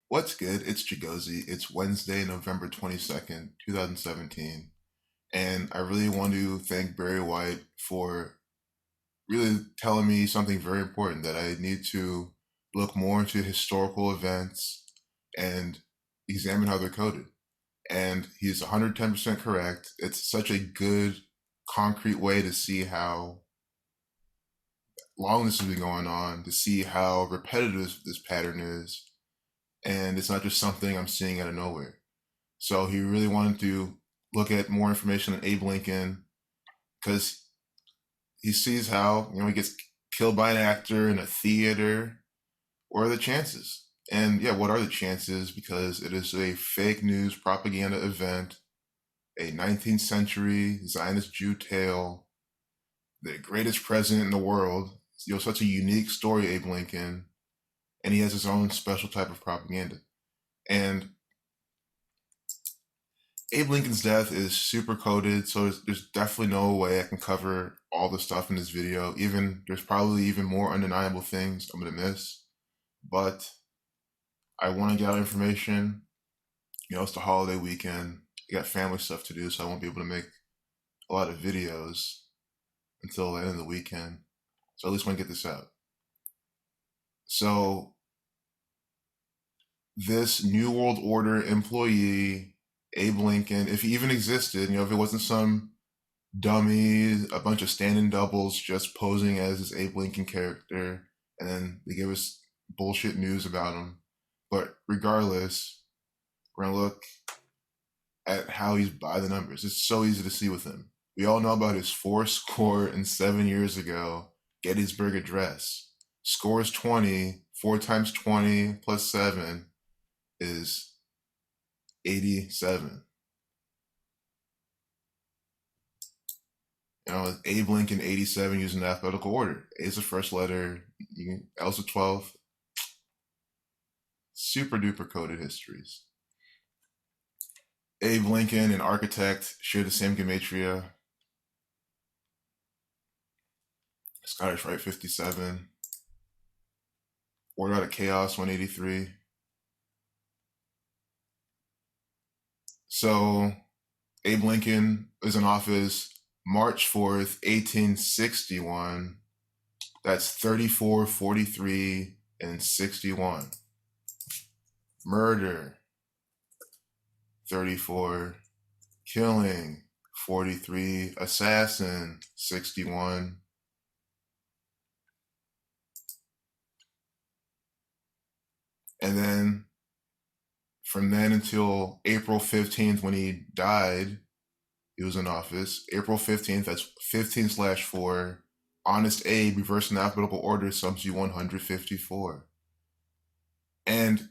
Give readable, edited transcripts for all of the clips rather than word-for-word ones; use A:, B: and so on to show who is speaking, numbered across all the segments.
A: What's good? It's Chigozy. It's Wednesday, November 22nd, 2017. And I really want to thank Barry White for really telling me something very important that I need to look more into historical events and examine how they're coded. And he's 110% correct. It's such a good, concrete way to see how long this has been going on, to see how repetitive this pattern is. And it's not just something I'm seeing out of nowhere. So he really wanted to look at more information on Abe Lincoln because he sees how, he gets killed by an actor in a theater. What are the chances? And yeah, what are the chances? Because it is a fake news propaganda event, a 19th century Zionist Jew tale, the greatest president in the world. Such a unique story, Abe Lincoln, and he has his own special type of propaganda. And Abe Lincoln's death is super coded, so there's definitely no way I can cover all the stuff in this video. There's probably even more undeniable things I'm gonna miss, but I want to get out information. It's the holiday weekend. I got family stuff to do, so I won't be able to make a lot of videos until the end of the weekend. So at least want to get this out. So this New World Order employee, Abe Lincoln, if he even existed, if it wasn't some dummy, a bunch of stand-in doubles just posing as this Abe Lincoln character, and then they give us bullshit news about him. But regardless, we're gonna look at how he's by the numbers. It's so easy to see with him. We all know about his 407 years ago Gettysburg Address. Scores 20, 4 times 20 plus 7 is 87. Abe Lincoln 87 using alphabetical order. A is the first letter, L is the 12th. Super duper coded histories. Abe Lincoln, an architect, share the same gematria. Scottish Rite 57. Order out of Chaos 183. So Abe Lincoln is in office March 4th, 1861. That's 34, 43, and 61. Murder, 34. Killing, 43. Assassin, 61. And then from then until April 15th, when he died, he was in office. April 15th, that's 15/4. Honest Abe, reversing the alphabetical order, sums you 154. And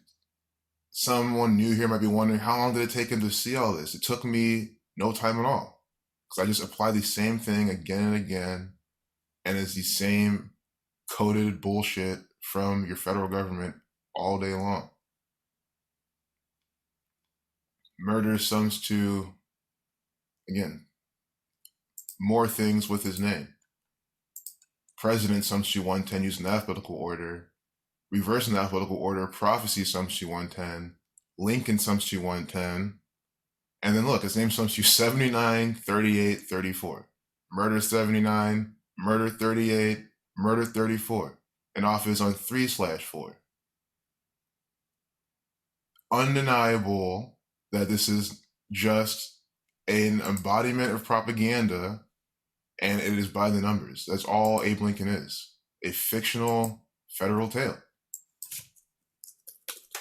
A: someone new here might be wondering, how long did it take him to see all this? It took me no time at all, because I just apply the same thing again and again, and it's the same coded bullshit from your federal government all day long. Murder sums to, again, more things with his name. President sums to 110 using the alphabetical order. Reversing the alphabetical order, prophecy sums to 110. Lincoln sums to 110. And then look, his name sums to 79, 38, 34. Murder 79, murder 38, murder 34. In office on 3/4. Undeniable that this is just an embodiment of propaganda, and it is by the numbers. That's all Abe Lincoln is. A fictional federal tale.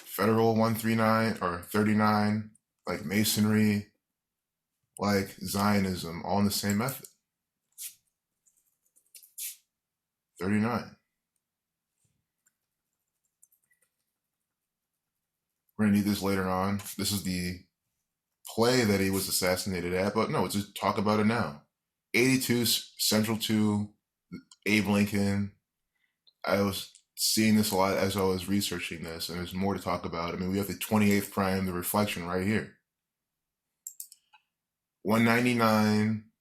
A: Federal 139 or 39, like Masonry, like Zionism, all in the same method. 39. We're gonna need this later on. This is the play that he was assassinated at, but no, let's just talk about it now. 82 central to Abe Lincoln. I was seeing this a lot as I was researching this, and there's more to talk about. I mean, we have the 28th prime, the reflection right here. 199,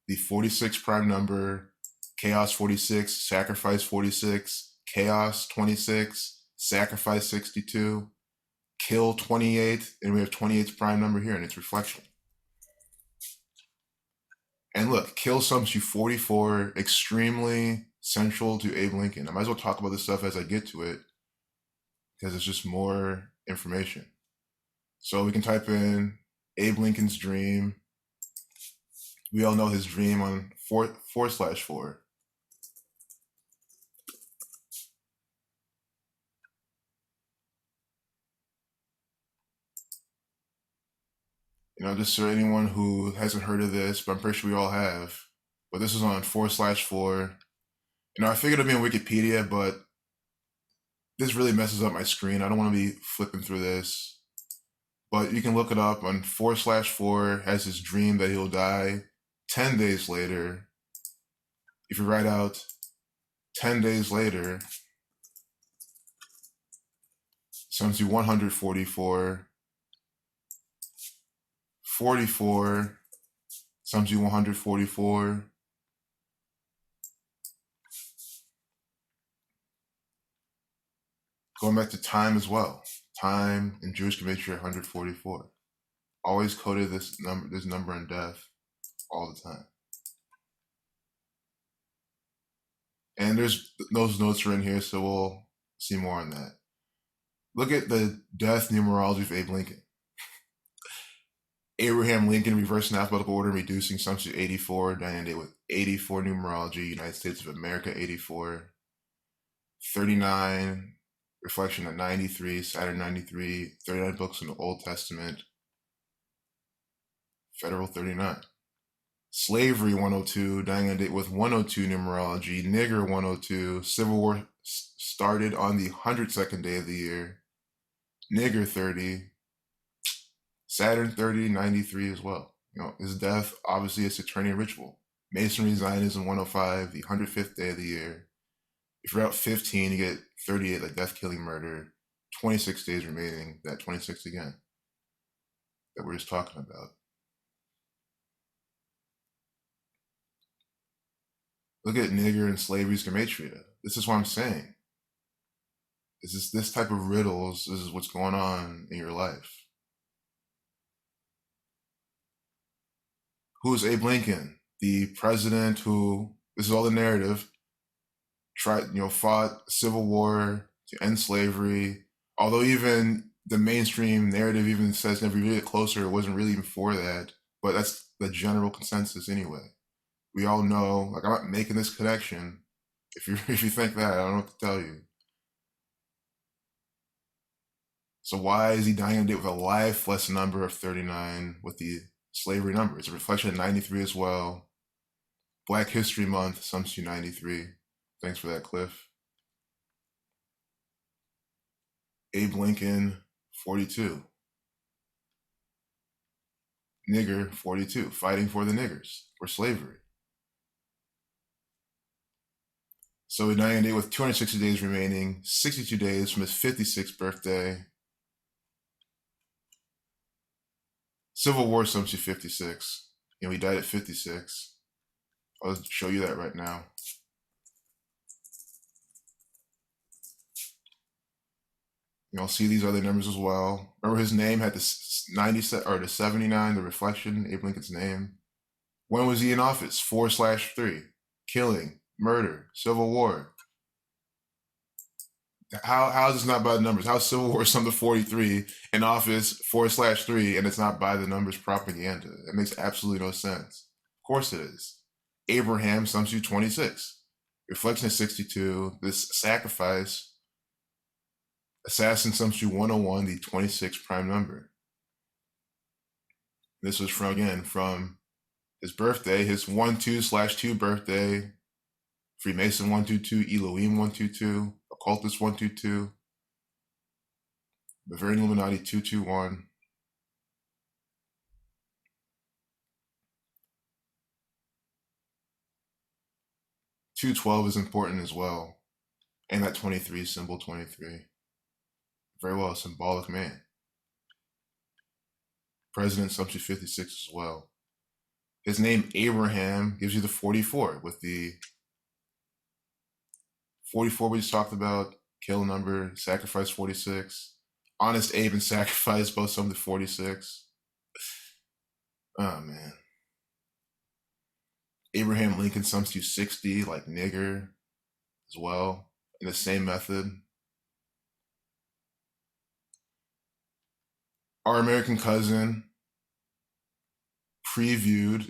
A: the 46 prime number, chaos 46, sacrifice 46, chaos 26, sacrifice 62, kill 28, and we have 28's prime number here in its reflection. And look, kill sums you 44, extremely central to Abe Lincoln. I might as well talk about this stuff as I get to it because it's just more information. So we can type in Abe Lincoln's dream. We all know his dream on /4. Just for anyone who hasn't heard of this, but I'm pretty sure we all have. But this is on /4. I figured it'd be on Wikipedia, but this really messes up my screen. I don't want to be flipping through this. But you can look it up on /4 has his dream that he'll die 10 days later. If you write out 10 days later, sums you 144. 44 sums you 144. Going back to time as well. Time in Jewish gematria 144. Always coded this number in death all the time. And there's those notes are in here, so we'll see more on that. Look at the death numerology of Abe Lincoln. Abraham Lincoln, reverse in alphabetical order, reducing sums to 84, dying on date with 84 numerology, United States of America 84, 39, reflection at 93, Saturn 93, 39 books in the Old Testament, federal 39. Slavery 102, dying on date with 102 numerology, nigger 102, Civil War started on the 102nd day of the year, nigger 30, Saturn 30, 93 as well. His death, obviously, a Saturnian ritual. Masonry Zionism 105, the 105th day of the year. If you're out 15, you get 38, like death, killing, murder. 26 days remaining, that 26 again that we're just talking about. Look at nigger and slavery's gematria. This is what I'm saying. This type of riddles, this is what's going on in your life. Who is Abe Lincoln? The president who, this is all the narrative, fought Civil War to end slavery. Although even the mainstream narrative even says, never read it closer, it wasn't really even for that. But that's the general consensus anyway. We all know, I'm not making this connection. If you think that, I don't know what to tell you. So why is he dying on a date with a life lesson number of 39 with the slavery number? It's a reflection of 93 as well. Black History Month, sums to 93. Thanks for that, Cliff. Abe Lincoln, 42. Nigger, 42. Fighting for the niggers, for slavery. So we're dying on a date with 260 days remaining, 62 days from his 56th birthday. Civil War sums to 56. He died at 56. I'll show you that right now. You'll see these other numbers as well. Remember his name had the 90 or the 79, the reflection, Abe Lincoln's name. When was he in office? 4/3. Killing, murder, Civil War. How is this not by the numbers? How is Civil War sum to 43 in office 4/3 and it's not by the numbers propaganda? It makes absolutely no sense. Of course it is. Abraham sums to 26. Reflection is 62. This sacrifice, assassin sums to 101, the 26th prime number. This was from his birthday, his 1/2/2 birthday, Freemason 122, Elohim 122, Occultist 122, Bavarian Illuminati 221. $212 is important as well. And that 23 symbol 23. Very well, symbolic man. President sums to 56 as well. His name Abraham gives you the 44 with the 44 we just talked about, kill number, sacrifice 46. Honest Abe and Sacrifice both summed to 46. Oh man. Abraham Lincoln sums to 60, like nigger as well, in the same method. Our American Cousin premiered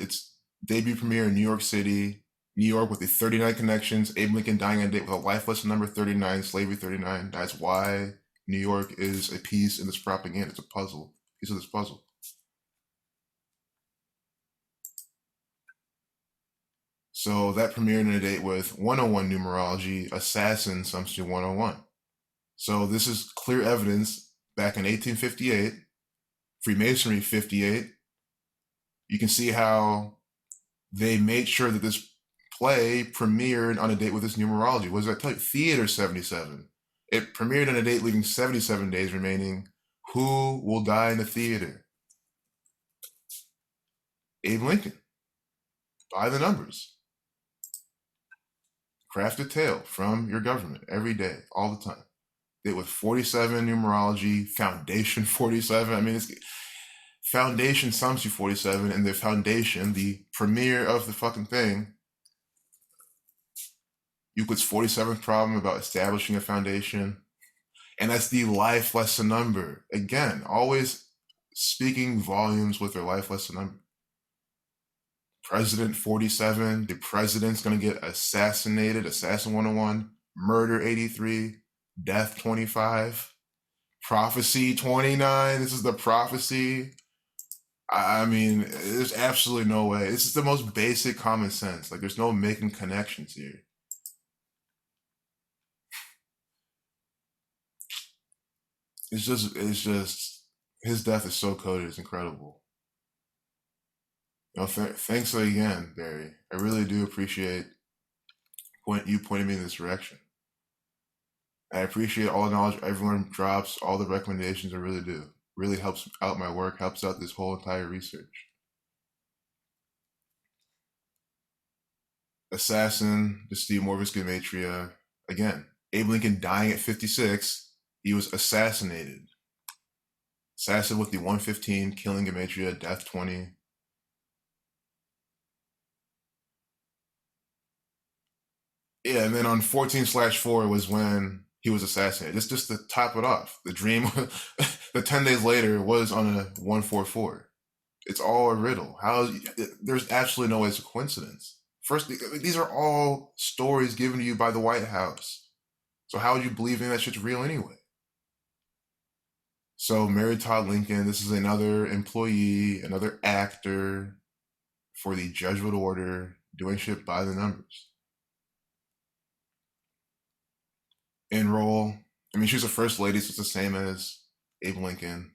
A: its debut premiere in New York City, New York, with the 39 connections. Abe Lincoln dying on a date with a life lesson number 39, slavery 39. That's why New York is a piece in this propaganda. It's a puzzle, piece of this puzzle. So that premiered in a date with 101 numerology, assassin sums to 101. So this is clear evidence back in 1858, Freemasonry 58. You can see how they made sure that this play premiered on a date with this numerology. What does that tell you? Theater 77. It premiered on a date leaving 77 days remaining. Who will die in the theater? Abe Lincoln. By the numbers. Craft a tale from your government every day, all the time. Date with 47 numerology, foundation 47. I mean, it's foundation sums to 47, and the foundation, the premiere of the fucking thing, Euclid's 47th problem about establishing a foundation. And that's the life lesson number. Again, always speaking volumes with their life lesson number. President 47, the president's going to get assassinated, assassin 101, murder 83, death 25, prophecy 29. This is the prophecy. I mean, there's absolutely no way. This is the most basic common sense. Like, there's no making connections here. It's just, his death is so coded. It's incredible. Thanks again, Barry. I really do appreciate you pointing me in this direction. I appreciate all the knowledge everyone drops, all the recommendations. I really do. Really helps out my work, helps out this whole entire research. Assassin, the Steve Morvis Gematria. Again, Abe Lincoln dying at 56. He was assassinated. Assassin with the 115, killing Gematria, death 20. Yeah, and then on 14/4 was when he was assassinated. It's just to top it off. The dream, the 10 days later was on a 144. It's all a riddle. There's absolutely no way it's a coincidence. First, these are all stories given to you by the White House. So how would you believe in that shit's real anyway? So Mary Todd Lincoln, this is another employee, another actor for the Jesuit order, doing shit by the numbers. Enroll. I mean, she's a first lady, so it's the same as Abe Lincoln.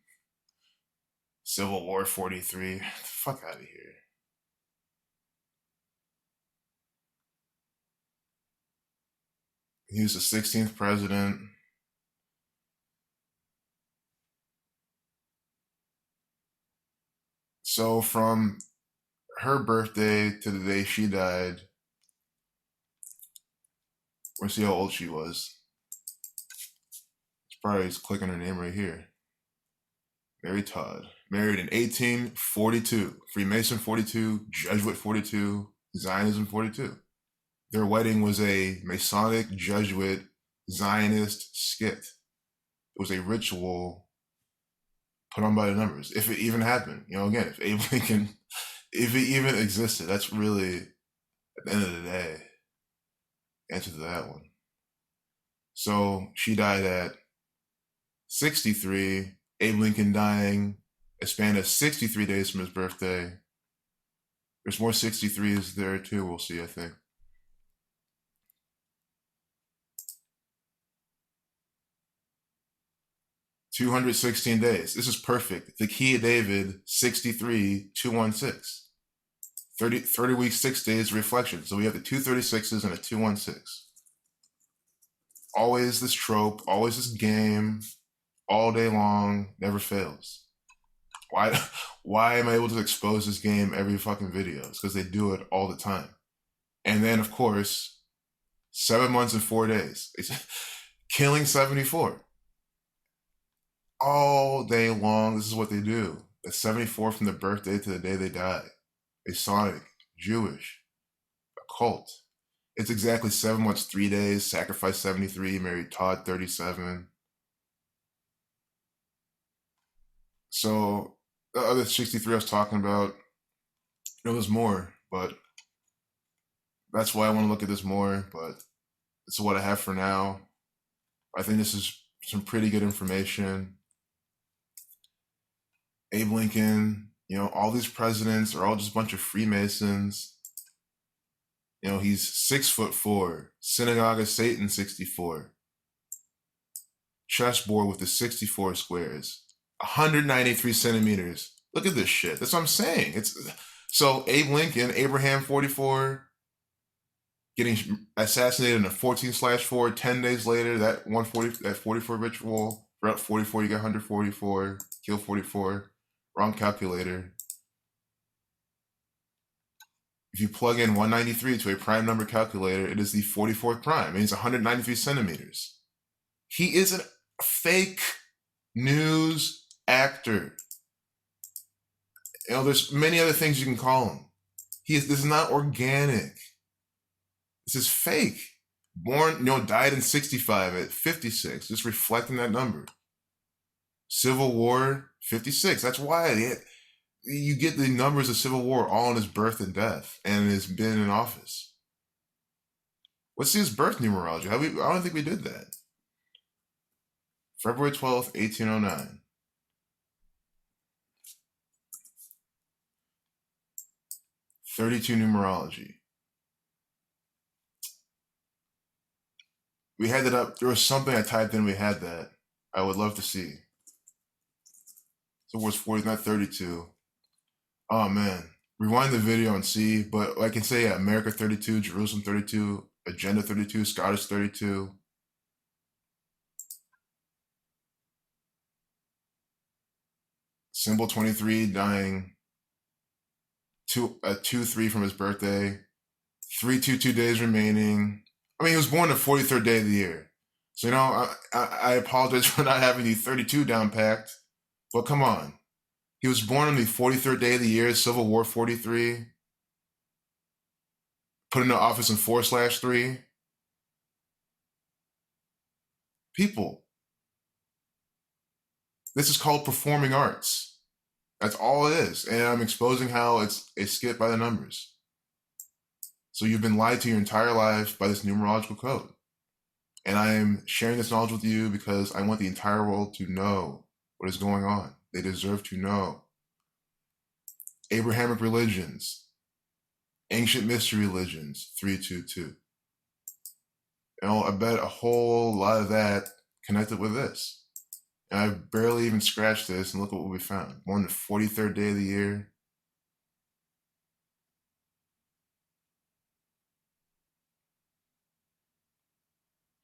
A: Civil War 43. Get the fuck out of here. He was the 16th president. So from her birthday to the day she died, we'll see how old she was. It's probably just clicking her name right here. Mary Todd. Married in 1842. Freemason 42, Jesuit 42, Zionism 42. Their wedding was a Masonic, Jesuit, Zionist skit. It was a ritual put on by the numbers, if it even happened. Again, if Abe Lincoln, if it even existed, that's really, at the end of the day, answer to that one. So she died at 63. Abe Lincoln dying a span of 63 days from his birthday. There's more 63s there too, we'll see, I think. $216 days. This is perfect. The key of David, 63, 216. 30 weeks, 6 days reflection. So we have the 236s and a 216. Always this trope, always this game, all day long, never fails. Why am I able to expose this game every fucking video? It's because they do it all the time. And then, of course, 7 months and 4 days. Killing 74. All day long, this is what they do. That's 74 from the birthday to the day they die. Masonic, Jewish, occult. It's exactly 7 months, 3 days, sacrificed 73, married Todd 37. So the other 63 I was talking about, there's more, but that's why I want to look at this more, but this is what I have for now. I think this is some pretty good information. Abe Lincoln, all these presidents are all just a bunch of Freemasons. He's 6'4", Synagogue of Satan 64, chessboard with the 64 squares, 193 centimeters. Look at this shit. That's what I'm saying. So Abe Lincoln, Abraham 44, getting assassinated in a 14/4. 10 days later, that 44 ritual. For 44, you get 144. Kill 44. Wrong calculator. If you plug in 193 to a prime number calculator, it is the 44th prime. It means 193 centimeters. He is a fake news actor. There's many other things you can call him. This is not organic. This is fake. Born, died in 65 at 56, just reflecting that number. Civil War, 56. That's why you get the numbers of Civil War all on his birth and death, and has been in office. What's his birth numerology? I don't think we did that. February 12th, 1809. (32) numerology. We had that up. There was something I typed in. We had that. I would love to see. So it was 40, not 32. Oh man, rewind the video and see. But I can say America 32, Jerusalem 32, Agenda 32, Scottish 32. Symbol 23, dying 2-3 from his birthday. 322 days remaining. I mean, he was born the 43rd day of the year. So, I apologize for not having the 32 down packed. But come on. He was born on the 43rd day of the year, Civil War 43. Put into office in 4/3. People. This is called performing arts. That's all it is. And I'm exposing how it's a skit by the numbers. So you've been lied to your entire life by this numerological code. And I am sharing this knowledge with you because I want the entire world to know what is going on. They deserve to know. Abrahamic religions, ancient mystery religions, 322. I bet a whole lot of that connected with this. And I barely even scratched this, and look at what we found. Born the 43rd day of the year.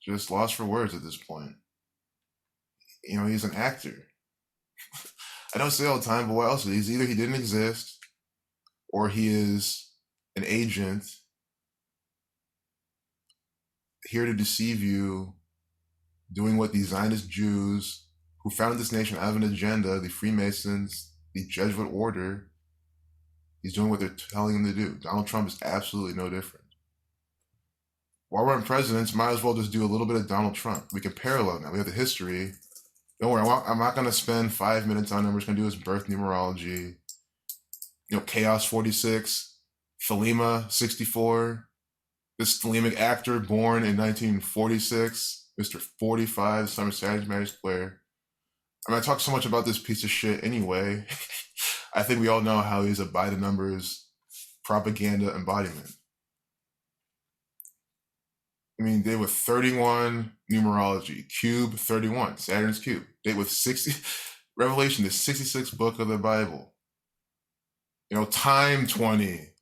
A: Just lost for words at this point. He's an actor. I don't say all the time, but what else? He's either he didn't exist, or he is an agent here to deceive you, doing what the Zionist Jews who founded this nation have an agenda, the Freemasons, the Jesuit order, he's doing what they're telling him to do. Donald Trump is absolutely no different. While we're in presidents, might as well just do a little bit of Donald Trump. We can parallel now. We have the history. Don't worry, I'm not going to spend 5 minutes on him. We're just going to do his birth numerology. Chaos 46, Thelema 64. This Thelemic actor born in 1946, Mr. 45, Summer Saturday Magic player. I talk so much about this piece of shit anyway. I think we all know how he's a by the numbers propaganda embodiment. Date with 31 numerology, cube 31, Saturn's cube. Date with 60, Revelation, the 66th book of the Bible. Time 20.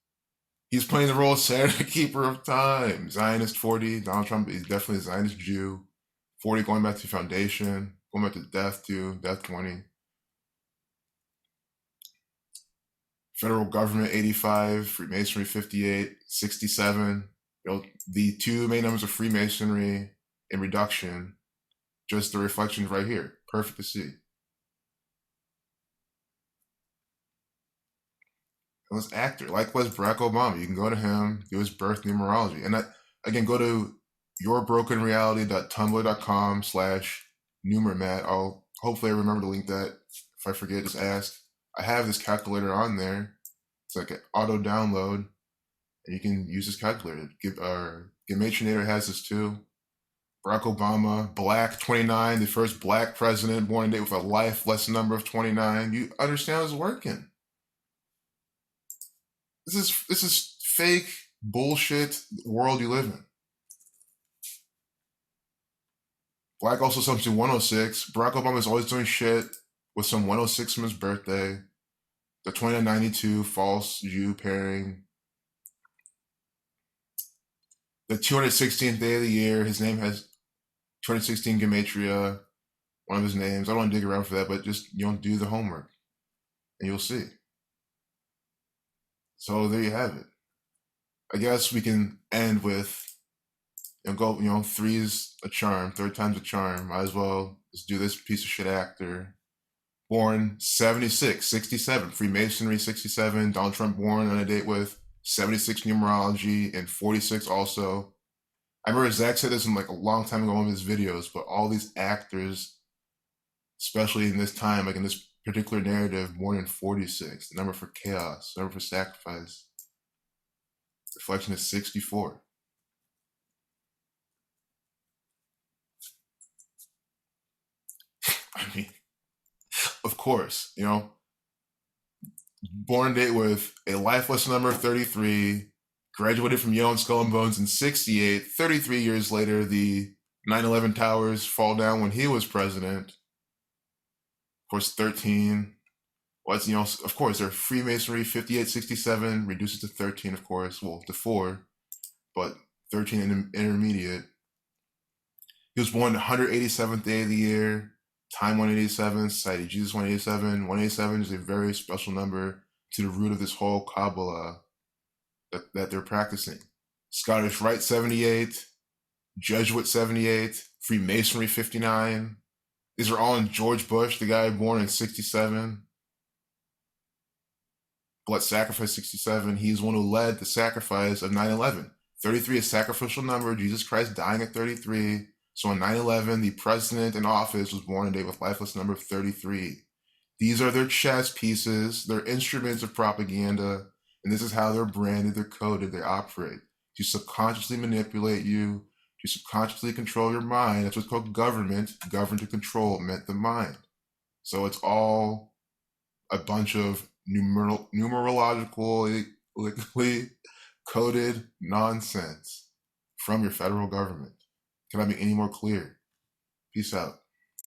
A: He's playing the role of Saturn, the keeper of time. Zionist 40, Donald Trump is definitely a Zionist Jew. 40 going back to foundation, going back to death 20. Federal government 85, Freemasonry 58, 67. The two main numbers of Freemasonry in reduction, just the reflections right here. Perfect to see. And this actor, likewise Barack Obama, you can go to him, do his birth numerology. And again, go to yourbrokenreality.tumblr.com/numermat. I'll hopefully I remember to link that. If I forget, just ask. I have this calculator on there. It's like an auto download, and you can use this calculator. Gematrinator has this too. Barack Obama, black 29, the first black president born today with a life lesson number of 29. You understand what's working. This is fake bullshit world you live in. Black also something 106. Barack Obama is always doing shit with some 106 from his birthday. The 2992 false Jew pairing. The 216th day of the year, his name has 216 Gematria, one of his names. I don't want to dig around for that, but just do the homework and you'll see. So there you have it. I guess we can end with three's a charm, third time's a charm. Might as well just do this piece of shit actor. Born 76, 67, Freemasonry 67. Donald Trump born on a date with 76 numerology and 46 also. I remember Zach said this in like a long time ago in one of his videos, but all these actors, especially in this time, like in this particular narrative, born in 46, the number for chaos, the number for sacrifice. Reflection is 64. I mean, of course, born date with a life lesson number of 33, graduated from Yale and Skull and Bones in 68. 33 years later, the 9/11 towers fall down when he was president. Of course, 13. Of course, they're Freemasonry 5867 reduces to 13, of course, well, to 4, but 13 intermediate. He was born the 187th day of the year, time 187, Society Jesus 187. 187 is a very special number to the root of this whole Kabbalah that they're practicing. Scottish Rite 78, Jesuit 78, Freemasonry 59. These are all in George Bush, the guy born in 67. Blood Sacrifice 67. He's one who led the sacrifice of 9/11. 33 is sacrificial number, Jesus Christ dying at 33. So on 9/11, the president in office was born a day with lifeless number of 33. These are their chess pieces, their instruments of propaganda, and this is how they're branded, they're coded, they operate. To subconsciously manipulate you, to subconsciously control your mind. That's what's called government. Govern to control meant the mind. So it's all a bunch of numerologically coded nonsense from your federal government. Can I be any more clear? Peace out.